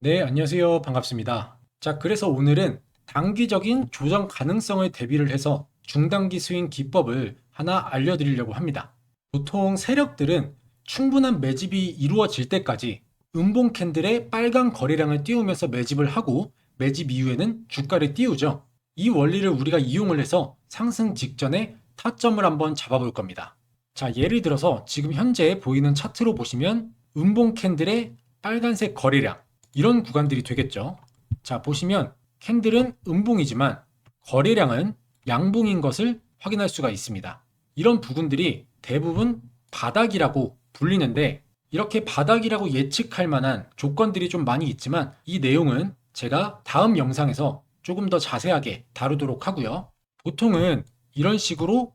네, 안녕하세요. 반갑습니다. 자, 그래서 오늘은 단기적인 조정 가능성을 대비를 해서 중단기 스윙 기법을 하나 알려드리려고 합니다. 보통 세력들은 충분한 매집이 이루어질 때까지 음봉 캔들의 빨간 거래량을 띄우면서 매집을 하고 매집 이후에는 주가를 띄우죠. 이 원리를 우리가 이용을 해서 상승 직전에 타점을 한번 잡아볼 겁니다. 자, 예를 들어서 지금 현재 보이는 차트로 보시면 음봉 캔들의 빨간색 거래량 이런 구간들이 되겠죠. 자, 보시면 캔들은 음봉이지만 거래량은 양봉인 것을 확인할 수가 있습니다. 이런 부분들이 대부분 바닥이라고 불리는데 이렇게 바닥이라고 예측할 만한 조건들이 좀 많이 있지만 이 내용은 제가 다음 영상에서 조금 더 자세하게 다루도록 하고요. 보통은 이런 식으로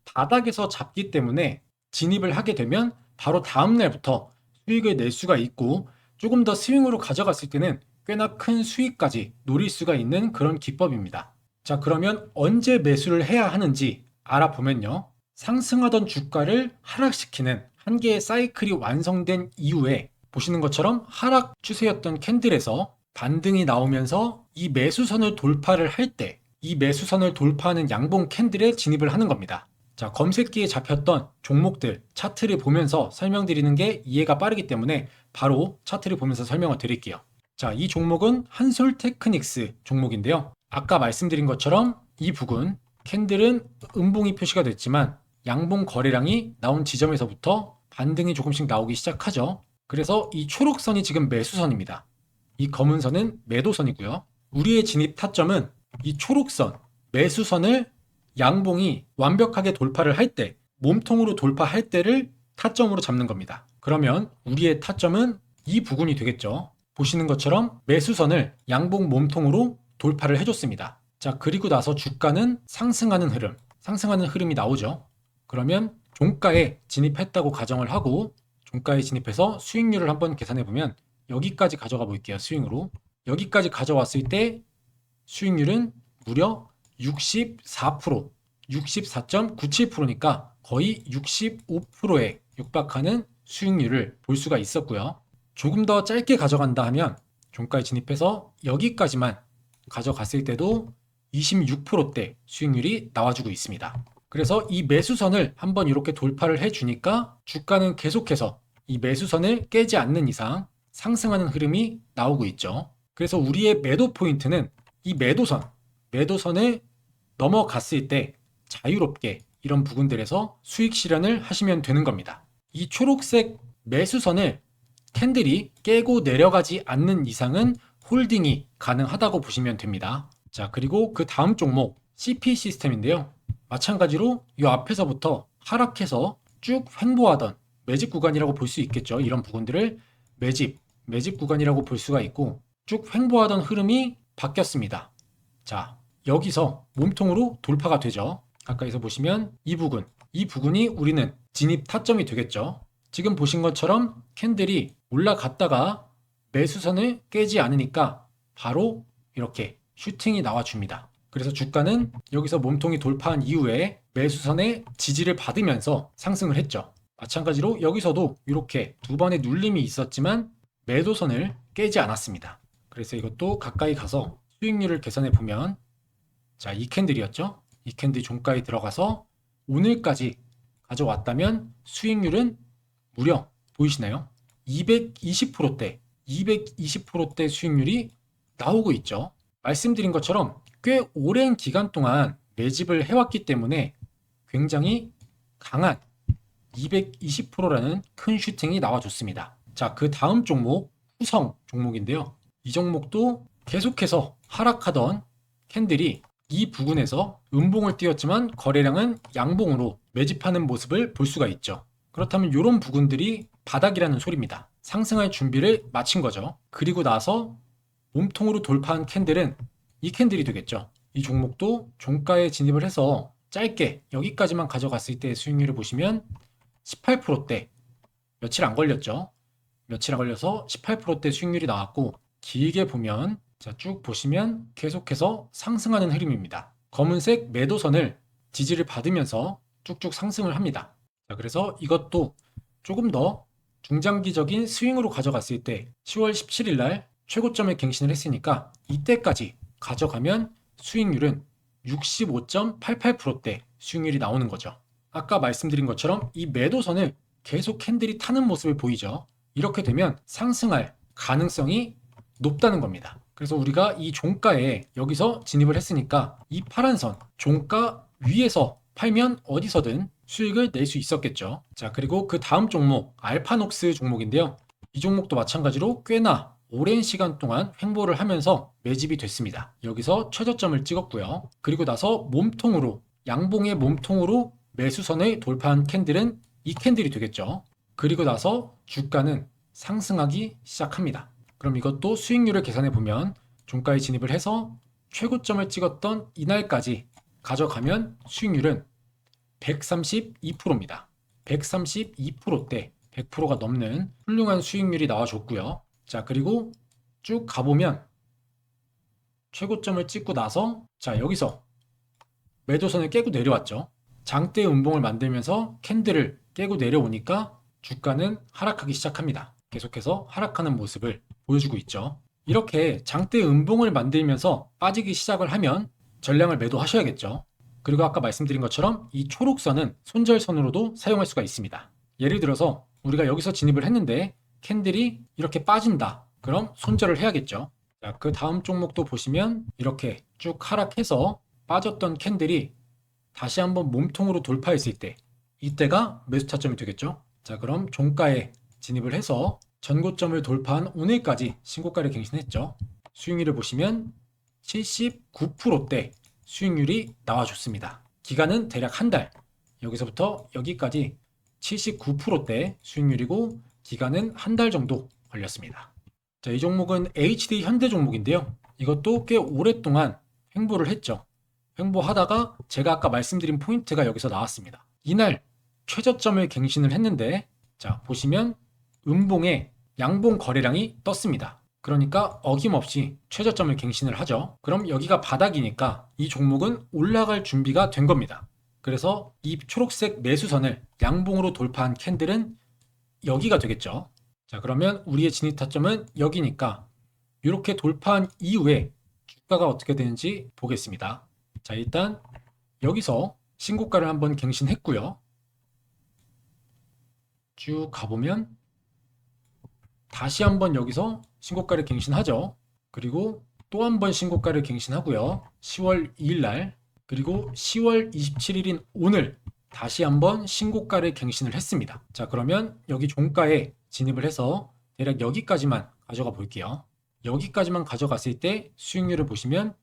바닥에서 잡기 때문에 진입을 하게 되면 바로 다음 날부터 수익을 낼 수가 있고 조금 더 스윙으로 가져갔을 때는 꽤나 큰 수익까지 노릴 수가 있는 그런 기법입니다. 자, 그러면 언제 매수를 해야 하는지 알아보면요. 상승하던 주가를 하락시키는 한 개의 사이클이 완성된 이후에 보시는 것처럼 하락 추세였던 캔들에서 반등이 나오면서 이 매수선을 돌파를 할 때 이 매수선을 돌파하는 양봉 캔들에 진입을 하는 겁니다. 자, 검색기에 잡혔던 종목들 차트를 보면서 설명드리는 게 이해가 빠르기 때문에 바로 차트를 보면서 설명을 드릴게요. 자, 이 종목은 한솔 테크닉스 종목인데요. 아까 말씀드린 것처럼 이 부근 캔들은 음봉이 표시가 됐지만 양봉 거래량이 나온 지점에서부터 반등이 조금씩 나오기 시작하죠. 그래서 이 초록선이 지금 매수선입니다. 이 검은 선은 매도선이고요. 우리의 진입 타점은 이 초록선 매수선을 양봉이 완벽하게 돌파를 할 때, 몸통으로 돌파할 때를 타점으로 잡는 겁니다. 그러면 우리의 타점은 이 부분이 되겠죠. 보시는 것처럼 매수선을 양봉 몸통으로 돌파를 해줬습니다. 자, 그리고 나서 주가는 상승하는 흐름이 나오죠. 그러면 종가에 진입했다고 가정을 하고 종가에 진입해서 수익률을 한번 계산해 보면 여기까지 가져가 볼게요. 스윙으로. 여기까지 가져왔을 때 수익률은 무려 64%, 64.97%니까 거의 65%에 육박하는 수익률을 볼 수가 있었고요. 조금 더 짧게 가져간다 하면 종가에 진입해서 여기까지만 가져갔을 때도 26%대 수익률이 나와주고 있습니다. 그래서 이 매수선을 한번 이렇게 돌파를 해주니까 주가는 계속해서 이 매수선을 깨지 않는 이상 상승하는 흐름이 나오고 있죠. 그래서 우리의 매도 포인트는 이 매도선을 넘어갔을 때 자유롭게 이런 부분들에서 수익 실현을 하시면 되는 겁니다. 이 초록색 매수선을 캔들이 깨고 내려가지 않는 이상은 홀딩이 가능하다고 보시면 됩니다. 자, 그리고 그 다음 종목 CP 시스템인데요. 마찬가지로 이 앞에서부터 하락해서 쭉 횡보하던 매집 구간이라고 볼 수 있겠죠. 이런 부분들을 매집 구간이라고 볼 수가 있고 쭉 횡보하던 흐름이 바뀌었습니다. 자, 여기서 몸통으로 돌파가 되죠. 가까이서 보시면 이 부분이 우리는 진입 타점이 되겠죠. 지금 보신 것처럼 캔들이 올라갔다가 매수선을 깨지 않으니까 바로 이렇게 슈팅이 나와줍니다. 그래서 주가는 여기서 몸통이 돌파한 이후에 매수선의 지지를 받으면서 상승을 했죠. 마찬가지로 여기서도 이렇게 두 번의 눌림이 있었지만 매도선을 깨지 않았습니다. 그래서 이것도 가까이 가서 수익률을 계산해 보면 자, 이 캔들이었죠. 이 캔들 종가에 들어가서 오늘까지 가져왔다면 수익률은 무려 보이시나요? 220%대, 220%대 수익률이 나오고 있죠. 말씀드린 것처럼 꽤 오랜 기간 동안 매집을 해왔기 때문에 굉장히 강한 220%라는 큰 슈팅이 나와줬습니다. 자, 그 다음 종목 후성 종목인데요. 이 종목도 계속해서 하락하던 캔들이 이 부근에서 음봉을 띄웠지만 거래량은 양봉으로 매집하는 모습을 볼 수가 있죠. 그렇다면 이런 부분들이 바닥이라는 소리입니다. 상승할 준비를 마친 거죠. 그리고 나서 몸통으로 돌파한 캔들은 이 캔들이 되겠죠. 이 종목도 종가에 진입을 해서 짧게 여기까지만 가져갔을 때 수익률을 보시면 18%대 며칠 안 걸렸죠. 며칠 안 걸려서 18%대 수익률이 나왔고 길게 보면 자, 쭉 보시면 계속해서 상승하는 흐름입니다. 검은색 매도선을 지지를 받으면서 쭉쭉 상승을 합니다. 자, 그래서 이것도 조금 더 중장기적인 스윙으로 가져갔을 때 10월 17일 날 최고점을 갱신을 했으니까 이때까지 가져가면 수익률은 65.88%대 수익률이 나오는 거죠. 아까 말씀드린 것처럼 이 매도선을 계속 캔들이 타는 모습을 보이죠. 이렇게 되면 상승할 가능성이 높다는 겁니다. 그래서 우리가 이 종가에 여기서 진입을 했으니까 이 파란 선 종가 위에서 팔면 어디서든 수익을 낼 수 있었겠죠. 자, 그리고 그 다음 종목 알파녹스 종목인데요. 이 종목도 마찬가지로 꽤나 오랜 시간 동안 횡보를 하면서 매집이 됐습니다. 여기서 최저점을 찍었고요. 그리고 나서 몸통으로 양봉의 몸통으로 매수선을 돌파한 캔들은 이 캔들이 되겠죠. 그리고 나서 주가는 상승하기 시작합니다. 그럼 이것도 수익률을 계산해 보면 종가에 진입을 해서 최고점을 찍었던 이날까지 가져가면 수익률은 132%입니다. 132%대 100%가 넘는 훌륭한 수익률이 나와줬고요. 자, 그리고 쭉 가보면 최고점을 찍고 나서 자, 여기서 매도선을 깨고 내려왔죠. 장대 음봉을 만들면서 캔들을 깨고 내려오니까 주가는 하락하기 시작합니다. 계속해서 하락하는 모습을 보여주고 있죠. 이렇게 장대 음봉을 만들면서 빠지기 시작을 하면 전량을 매도하셔야겠죠. 그리고 아까 말씀드린 것처럼 이 초록선은 손절선으로도 사용할 수가 있습니다. 예를 들어서 우리가 여기서 진입을 했는데 캔들이 이렇게 빠진다. 그럼 손절을 해야겠죠. 자, 그 다음 종목도 보시면 이렇게 쭉 하락해서 빠졌던 캔들이 다시 한번 몸통으로 돌파했을 때 이때가 매수 타점이 되겠죠. 자, 그럼 종가에 진입을 해서 전고점을 돌파한 오늘까지 신고가를 갱신했죠. 수익률을 보시면 79%대 수익률이 나와줬습니다. 기간은 대략 한 달. 여기서부터 여기까지 79%대 수익률이고 기간은 한 달 정도 걸렸습니다. 자, 이 종목은 HD 현대 종목인데요. 이것도 꽤 오랫동안 횡보를 했죠. 횡보하다가 제가 아까 말씀드린 포인트가 여기서 나왔습니다. 이날 최저점을 갱신을 했는데 자, 보시면 음봉에 양봉 거래량이 떴습니다. 그러니까 어김없이 최저점을 갱신을 하죠. 그럼 여기가 바닥이니까 이 종목은 올라갈 준비가 된 겁니다. 그래서 이 초록색 매수선을 양봉으로 돌파한 캔들은 여기가 되겠죠. 자, 그러면 우리의 진입 타점은 여기니까 이렇게 돌파한 이후에 주가가 어떻게 되는지 보겠습니다. 자, 일단 여기서 신고가를 한번 갱신했고요. 쭉 가보면 다시 한번 여기서 신고가를 갱신하죠. 그리고 또 한 번 신고가를 갱신하고요. 10월 2일 날 그리고 10월 27일인 오늘 다시 한번 신고가를 갱신을 했습니다. 자, 그러면 여기 종가에 진입을 해서 대략 여기까지만 가져가 볼게요. 여기까지만 가져갔을 때 수익률을 보시면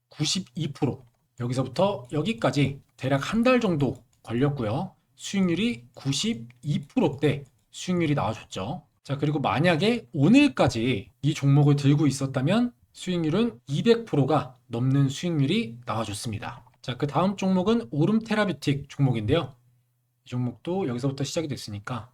92%, 여기서부터 여기까지 대략 한 달 정도 걸렸고요. 수익률이 92%대 수익률이 나와줬죠. 자, 그리고 만약에 오늘까지 이 종목을 들고 있었다면 수익률은 200%가 넘는 수익률이 나와줬습니다. 자, 그 다음 종목은 오름 테라뷰틱 종목인데요. 이 종목도 여기서부터 시작이 됐으니까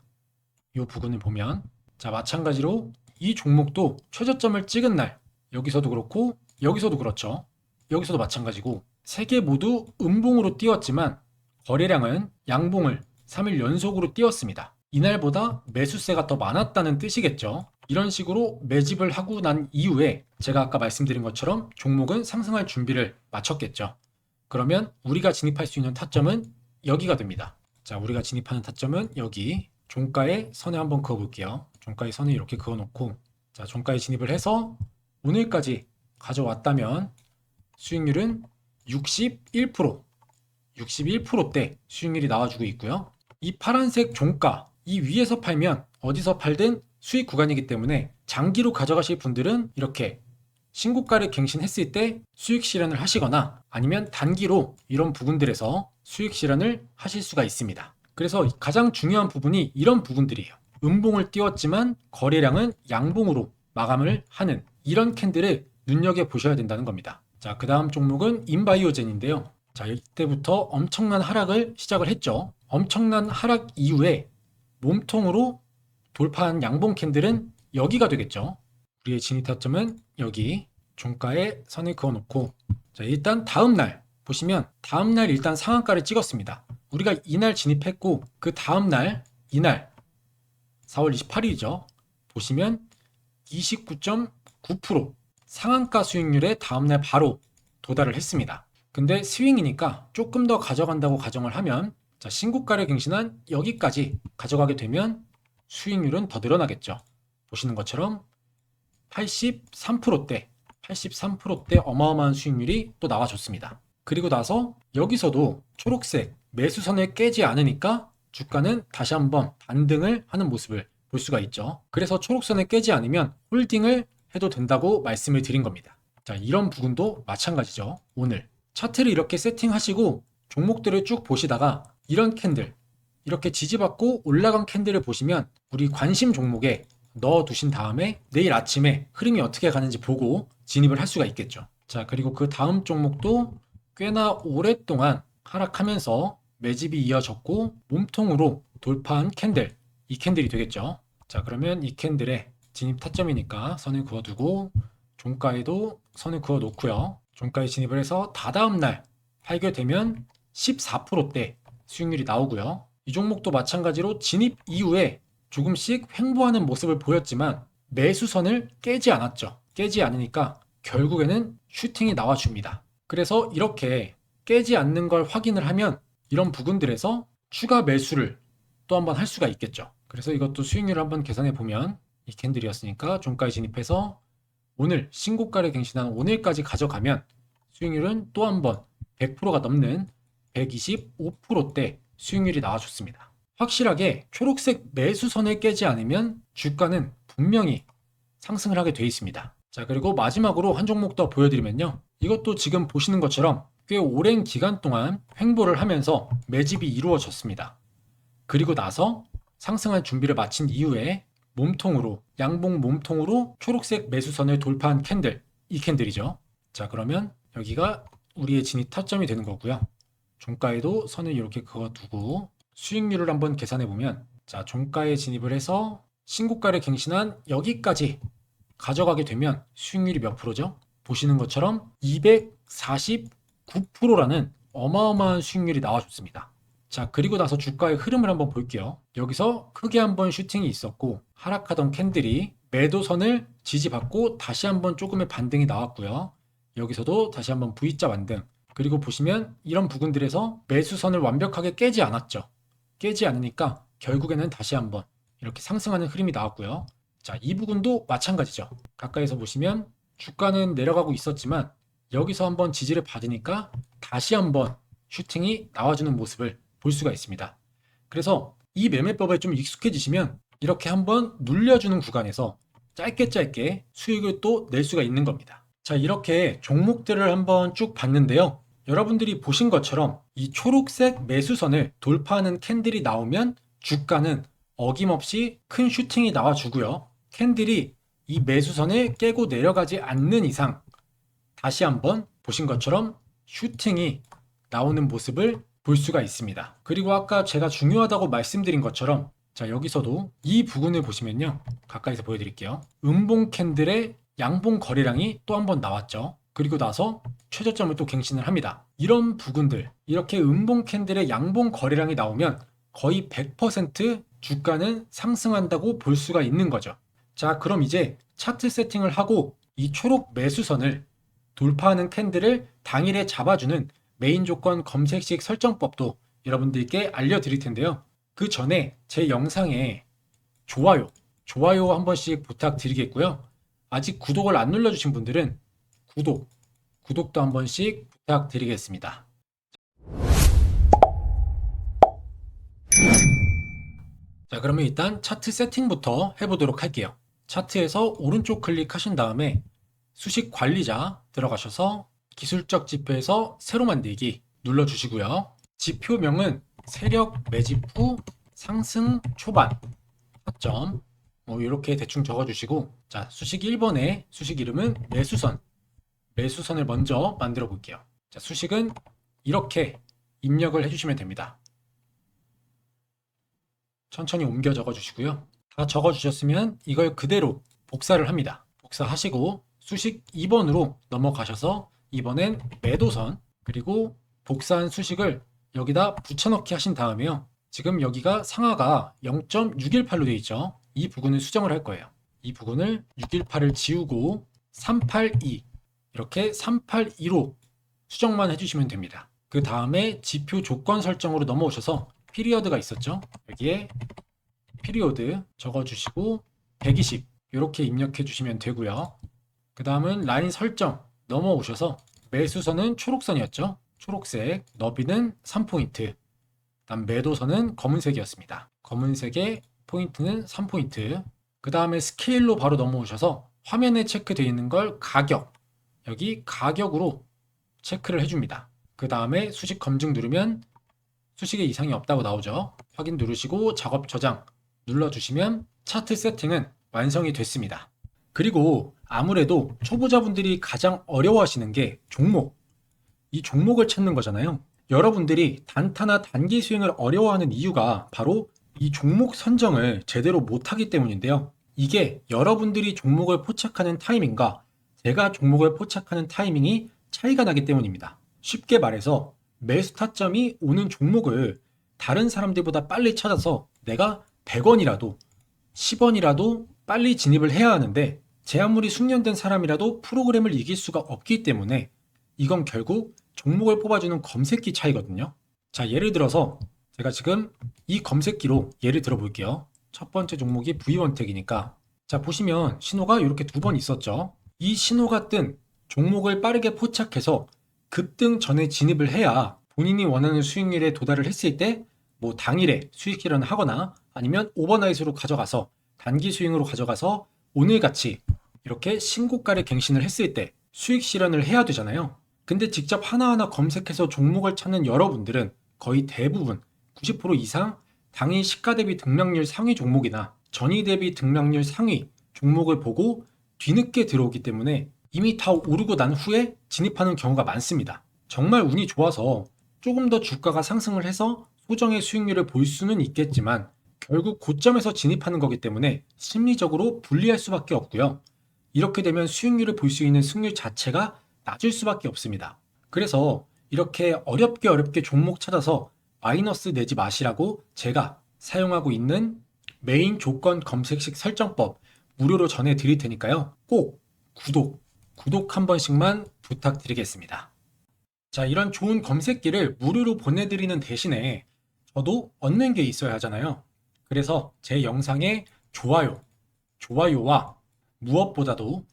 이 부분을 보면 자, 마찬가지로 이 종목도 최저점을 찍은 날 여기서도 그렇고 여기서도 그렇죠. 여기서도 마찬가지고 세 개 모두 음봉으로 띄웠지만 거래량은 양봉을 3일 연속으로 띄웠습니다. 이날보다 매수세가 더 많았다는 뜻이겠죠. 이런 식으로 매집을 하고 난 이후에 제가 아까 말씀드린 것처럼 종목은 상승할 준비를 마쳤겠죠. 그러면 우리가 진입할 수 있는 타점은 여기가 됩니다. 자, 우리가 진입하는 타점은 여기 종가의 선에 한번 그어볼게요. 종가의 선을 이렇게 그어놓고 자, 종가에 진입을 해서 오늘까지 가져왔다면 수익률은 61%대 수익률이 나와주고 있고요. 이 파란색 종가 이 위에서 팔면 어디서 팔든 수익 구간이기 때문에 장기로 가져가실 분들은 이렇게 신고가를 갱신했을 때 수익 실현을 하시거나 아니면 단기로 이런 부분들에서 수익 실현을 하실 수가 있습니다. 그래서 가장 중요한 부분이 이런 부분들이에요. 음봉을 띄웠지만 거래량은 양봉으로 마감을 하는 이런 캔들을 눈여겨보셔야 된다는 겁니다. 자, 그 다음 종목은 인바이오젠인데요. 자, 이때부터 엄청난 하락을 시작을 했죠. 엄청난 하락 이후에 몸통으로 돌파한 양봉 캔들은 여기가 되겠죠. 우리의 진입 타점은 여기 종가에 선을 그어놓고 자, 일단 다음날 보시면 다음날 일단 상한가를 찍었습니다. 우리가 이날 진입했고 그 다음날 이날 4월 28일이죠. 보시면 9% 상한가 수익률에 다음날 바로 도달을 했습니다. 근데 스윙이니까 조금 더 가져간다고 가정을 하면 자, 신고가를 갱신한 여기까지 가져가게 되면 수익률은 더 늘어나겠죠. 보시는 것처럼 83%대 어마어마한 수익률이 또 나와줬습니다. 그리고 나서 여기서도 초록색 매수선을 깨지 않으니까 주가는 다시 한번 반등을 하는 모습을 볼 수가 있죠. 그래서 초록선을 깨지 않으면 홀딩을 해도 된다고 말씀을 드린 겁니다. 자, 이런 부분도 마찬가지죠. 오늘 차트를 이렇게 세팅하시고 종목들을 쭉 보시다가 이런 캔들, 이렇게 지지받고 올라간 캔들을 보시면 우리 관심 종목에 넣어두신 다음에 내일 아침에 흐름이 어떻게 가는지 보고 진입을 할 수가 있겠죠. 자, 그리고 그 다음 종목도 꽤나 오랫동안 하락하면서 매집이 이어졌고 몸통으로 돌파한 캔들, 이 캔들이 되겠죠. 자, 그러면 이 캔들의 진입 타점이니까 선을 그어두고 종가에도 선을 그어 놓고요. 종가에 진입을 해서 다다음 날 팔게 되면 14%대 수익률이 나오고요. 이 종목도 마찬가지로 진입 이후에 조금씩 횡보하는 모습을 보였지만 매수선을 깨지 않았죠. 깨지 않으니까 결국에는 슈팅이 나와줍니다. 그래서 이렇게 깨지 않는 걸 확인을 하면 이런 부분들에서 추가 매수를 또 한번 할 수가 있겠죠. 그래서 이것도 수익률을 한번 계산해 보면 이 캔들이었으니까 종가에 진입해서 오늘 신고가를 갱신한 오늘까지 가져가면 수익률은 또 한번 100%가 넘는 125%대 수익률이 나와줬습니다. 확실하게 초록색 매수선을 깨지 않으면 주가는 분명히 상승을 하게 되어 있습니다. 자, 그리고 마지막으로 한 종목 더 보여드리면요. 이것도 지금 보시는 것처럼 꽤 오랜 기간 동안 횡보를 하면서 매집이 이루어졌습니다. 그리고 나서 상승할 준비를 마친 이후에 몸통으로, 양봉 몸통으로 초록색 매수선을 돌파한 캔들, 이 캔들이죠. 자, 그러면 여기가 우리의 진입 타점이 되는 거고요. 종가에도 선을 이렇게 그어두고 수익률을 한번 계산해 보면 자, 종가에 진입을 해서 신고가를 갱신한 여기까지 가져가게 되면 수익률이 몇 프로죠? 보시는 것처럼 249%라는 어마어마한 수익률이 나와줬습니다. 자, 그리고 나서 주가의 흐름을 한번 볼게요. 여기서 크게 한번 슈팅이 있었고 하락하던 캔들이 매도선을 지지받고 다시 한번 조금의 반등이 나왔고요. 여기서도 다시 한번 V자 반등. 그리고 보시면 이런 부분들에서 매수선을 완벽하게 깨지 않았죠. 깨지 않으니까 결국에는 다시 한번 이렇게 상승하는 흐름이 나왔고요. 자, 이 부분도 마찬가지죠. 가까이서 보시면 주가는 내려가고 있었지만 여기서 한번 지지를 받으니까 다시 한번 슈팅이 나와주는 모습을 볼 수가 있습니다. 그래서 이 매매법에 좀 익숙해지시면 이렇게 한번 눌려주는 구간에서 짧게 수익을 또 낼 수가 있는 겁니다. 자, 이렇게 종목들을 한번 쭉 봤는데요. 여러분들이 보신 것처럼 이 초록색 매수선을 돌파하는 캔들이 나오면 주가는 어김없이 큰 슈팅이 나와주고요. 캔들이 이 매수선을 깨고 내려가지 않는 이상 다시 한번 보신 것처럼 슈팅이 나오는 모습을 볼 수가 있습니다. 그리고 아까 제가 중요하다고 말씀드린 것처럼 자, 여기서도 이 부분을 보시면요. 가까이서 보여드릴게요. 음봉 캔들의 양봉 거래량이 또 한번 나왔죠. 그리고 나서 최저점을 또 갱신을 합니다. 이런 부분들, 이렇게 음봉 캔들의 양봉 거래량이 나오면 거의 100% 주가는 상승한다고 볼 수가 있는 거죠. 자, 그럼 이제 차트 세팅을 하고 이 초록 매수선을 돌파하는 캔들을 당일에 잡아주는 메인 조건 검색식 설정법도 여러분들께 알려드릴 텐데요. 그 전에 제 영상에 좋아요 한 번씩 부탁드리겠고요. 아직 구독을 안 눌러주신 분들은 구독도 한 번씩 부탁드리겠습니다. 자, 그러면 일단 차트 세팅부터 해보도록 할게요. 차트에서 오른쪽 클릭하신 다음에 수식 관리자 들어가셔서 기술적 지표에서 새로 만들기 눌러주시고요. 지표명은 세력 매집 후 상승 초반 타점 이렇게 대충 적어주시고 자, 수식 1번에 수식 이름은 매수선을 먼저 만들어 볼게요. 자, 수식은 이렇게 입력을 해주시면 됩니다. 천천히 옮겨 적어주시고요. 다 적어주셨으면 이걸 그대로 복사를 합니다. 복사하시고 수식 2번으로 넘어가셔서 이번엔 매도선 그리고 복사한 수식을 여기다 붙여넣기 하신 다음에요. 지금 여기가 상하가 0.618로 되어 있죠. 이 부분을 수정을 할 거예요. 이 부분을 618을 지우고 382 이렇게 382로 수정만 해주시면 됩니다. 그 다음에 지표 조건 설정으로 넘어오셔서 피리어드가 있었죠. 여기에 피리어드 적어주시고 120 이렇게 입력해 주시면 되고요. 그 다음은 라인 설정 넘어오셔서 매수선은 초록선이었죠. 초록색, 너비는 3포인트, 다음 매도선은 검은색이었습니다. 검은색의 포인트는 3포인트. 그 다음에 스케일로 바로 넘어오셔서 화면에 체크되어 있는 걸 가격, 여기 가격으로 체크를 해줍니다. 그 다음에 수식 검증 누르면 수식에 이상이 없다고 나오죠. 확인 누르시고 작업 저장 눌러주시면 차트 세팅은 완성이 됐습니다. 그리고 아무래도 초보자분들이 가장 어려워하시는 게 종목, 이 종목을 찾는 거잖아요. 여러분들이 단타나 단기 수익을 어려워하는 이유가 바로 이 종목 선정을 제대로 못하기 때문인데요. 이게 여러분들이 종목을 포착하는 타이밍과 제가 종목을 포착하는 타이밍이 차이가 나기 때문입니다. 쉽게 말해서 매수 타점이 오는 종목을 다른 사람들보다 빨리 찾아서 내가 100원이라도 10원이라도 빨리 진입을 해야 하는데 제 아무리 숙련된 사람이라도 프로그램을 이길 수가 없기 때문에 이건 결국 종목을 뽑아주는 검색기 차이거든요. 자, 예를 들어서 제가 지금 이 검색기로 예를 들어 볼게요. 첫 번째 종목이 V1텍이니까 자, 보시면 신호가 이렇게 두 번 있었죠. 이 신호가 뜬 종목을 빠르게 포착해서 급등 전에 진입을 해야 본인이 원하는 수익률에 도달을 했을 때 뭐 당일에 수익 실현을 하거나 아니면 오버나잇으로 가져가서 단기 스윙으로 가져가서 오늘같이 이렇게 신고가를 갱신을 했을 때 수익 실현을 해야 되잖아요. 근데 직접 하나하나 검색해서 종목을 찾는 여러분들은 거의 대부분 90% 이상 당일 시가 대비 등락률 상위 종목이나 전이 대비 등락률 상위 종목을 보고 뒤늦게 들어오기 때문에 이미 다 오르고 난 후에 진입하는 경우가 많습니다. 정말 운이 좋아서 조금 더 주가가 상승을 해서 소정의 수익률을 볼 수는 있겠지만 결국 고점에서 진입하는 거기 때문에 심리적으로 불리할 수밖에 없고요. 이렇게 되면 수익률을 볼 수 있는 승률 자체가 낮을 수밖에 없습니다. 그래서 이렇게 어렵게 종목 찾아서 마이너스 내지 마시라고 제가 사용하고 있는 메인 조건 검색식 설정법 무료로 전해드릴 테니까요. 꼭 구독 한 번씩만 부탁드리겠습니다. 자, 이런 좋은 검색기를 무료로 보내드리는 대신에 저도 얻는 게 있어야 하잖아요. 그래서 제 영상에 좋아요와 무엇보다도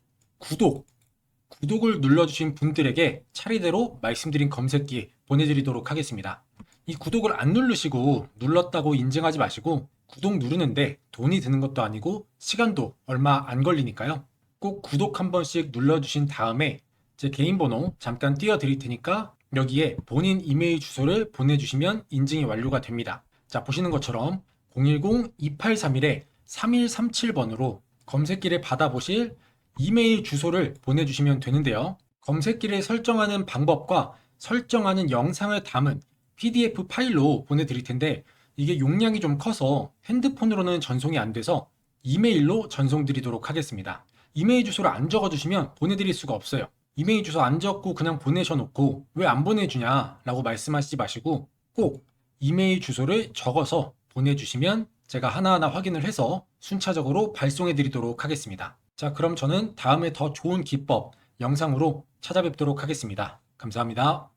구독을 눌러주신 분들에게 차례대로 말씀드린 검색기 보내드리도록 하겠습니다. 이 구독을 안 누르시고 눌렀다고 인증하지 마시고 구독 누르는데 돈이 드는 것도 아니고 시간도 얼마 안 걸리니까요. 꼭 구독 한 번씩 눌러주신 다음에 제 개인 번호 잠깐 띄워드릴 테니까 여기에 본인 이메일 주소를 보내주시면 인증이 완료가 됩니다. 자, 보시는 것처럼 010-2831-3137번으로 검색기를 받아보실 이메일 주소를 보내주시면 되는데요. 검색기를 설정하는 방법과 설정하는 영상을 담은 PDF 파일로 보내드릴 텐데 이게 용량이 좀 커서 핸드폰으로는 전송이 안 돼서 이메일로 전송드리도록 하겠습니다. 이메일 주소를 안 적어주시면 보내드릴 수가 없어요. 이메일 주소 안 적고 그냥 보내셔놓고 왜 안 보내주냐 라고 말씀하시지 마시고 꼭 이메일 주소를 적어서 보내주시면 제가 하나하나 확인을 해서 순차적으로 발송해 드리도록 하겠습니다. 자, 그럼 저는 다음에 더 좋은 기법 영상으로 찾아뵙도록 하겠습니다. 감사합니다.